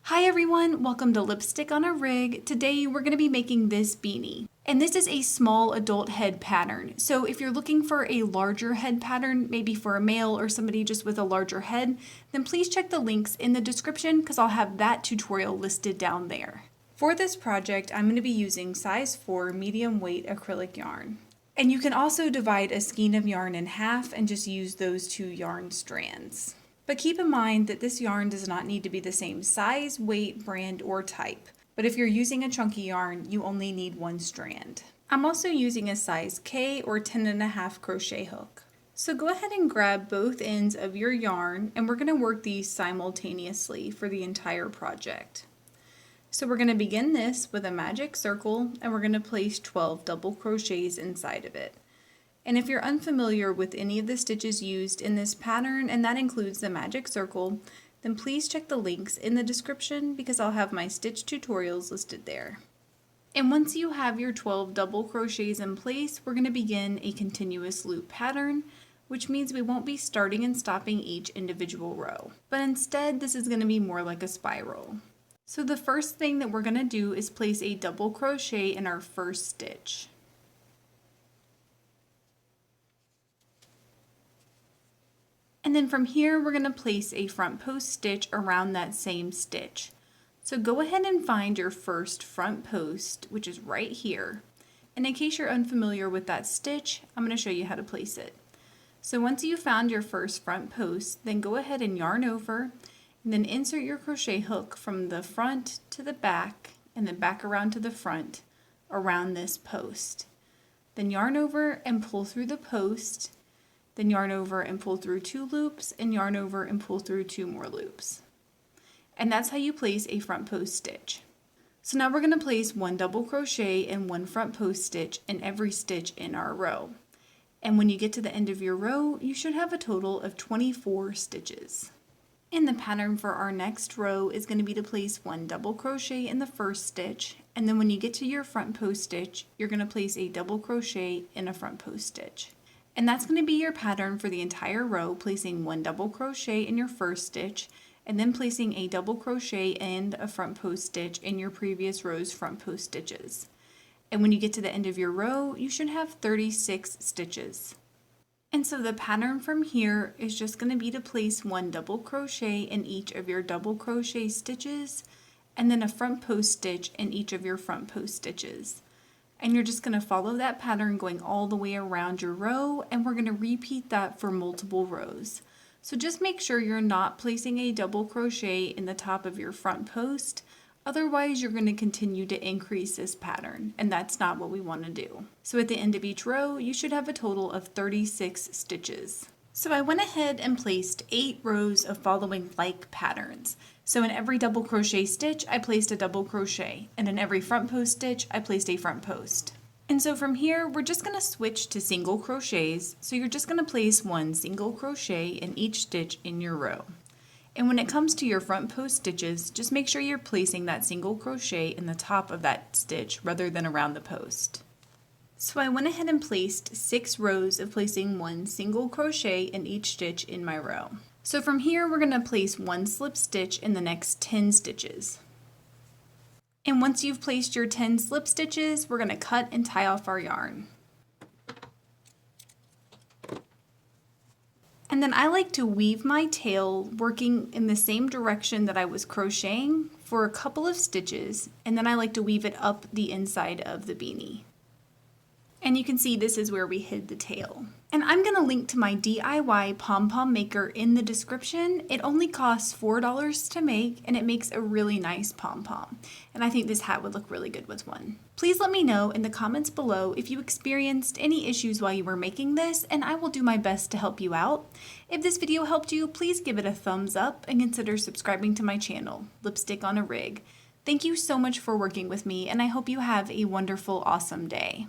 Hi everyone, welcome to Lipstick on a Rig. Today we're going to be making this beanie. And this is a small adult head pattern. So if you're looking for a larger head pattern, maybe for a male or somebody just with a larger head, then please check the links in the description because I'll have that tutorial listed down there. For this project, I'm going to be using size 4 medium weight acrylic yarn. And you can also divide a skein of yarn in half and just use those 2 yarn strands. But keep in mind that this yarn does not need to be the same size, weight, brand, or type. But if you're using a chunky yarn, you only need 1 strand. I'm also using a size K or 10.5 crochet hook. So go ahead and grab both ends of your yarn and we're going to work these simultaneously for the entire project. So we're going to begin this with a magic circle and we're going to place 12 double crochets inside of it. And if you're unfamiliar with any of the stitches used in this pattern, and that includes the magic circle, then please check the links in the description because I'll have my stitch tutorials listed there. And once you have your 12 double crochets in place, we're going to begin a continuous loop pattern, which means we won't be starting and stopping each individual row. But instead, this is going to be more like a spiral. So the first thing that we're going to do is place a double crochet in our first stitch. And then from here, we're going to place a front post stitch around that same stitch. So go ahead and find your first front post, which is right here. And in case you're unfamiliar with that stitch, I'm going to show you how to place it. So once you've found your first front post, then go ahead and yarn over, and then insert your crochet hook from the front to the back, and then back around to the front, around this post. Then yarn over and pull through the post, then yarn over and pull through 2 loops, and yarn over and pull through 2 more loops. And that's how you place a front post stitch. So now we're going to place 1 double crochet and 1 front post stitch in every stitch in our row. And when you get to the end of your row, you should have a total of 24 stitches. And the pattern for our next row is going to be to place 1 double crochet in the first stitch, and then when you get to your front post stitch, you're going to place a double crochet in a front post stitch. And that's going to be your pattern for the entire row, placing 1 double crochet in your first stitch, and then placing a double crochet and a front post stitch in your previous row's front post stitches. And when you get to the end of your row, you should have 36 stitches. And so the pattern from here is just going to be to place 1 double crochet in each of your double crochet stitches, and then a front post stitch in each of your front post stitches. And you're just going to follow that pattern going all the way around your row, and we're going to repeat that for multiple rows. So just make sure you're not placing a double crochet in the top of your front post, otherwise you're going to continue to increase this pattern, and that's not what we want to do. So at the end of each row, you should have a total of 36 stitches. So I went ahead and placed 8 rows of following like patterns. So in every double crochet stitch, I placed a double crochet, and in every front post stitch, I placed a front post. And so from here, we're just going to switch to single crochets. So you're just going to place 1 single crochet in each stitch in your row. And when it comes to your front post stitches, just make sure you're placing that single crochet in the top of that stitch rather than around the post. So I went ahead and placed 6 rows of placing 1 single crochet in each stitch in my row. So from here, we're going to place 1 slip stitch in the next 10 stitches. And once you've placed your 10 slip stitches, we're going to cut and tie off our yarn. And then I like to weave my tail working in the same direction that I was crocheting for a couple of stitches, and then I like to weave it up the inside of the beanie. And you can see this is where we hid the tail. And I'm going to link to my DIY pom-pom maker in the description. It only costs $4 to make, and it makes a really nice pom-pom. And I think this hat would look really good with one. Please let me know in the comments below if you experienced any issues while you were making this, and I will do my best to help you out. If this video helped you, please give it a thumbs up and consider subscribing to my channel, Lipstick on a Rig. Thank you so much for working with me, and I hope you have a wonderful, awesome day.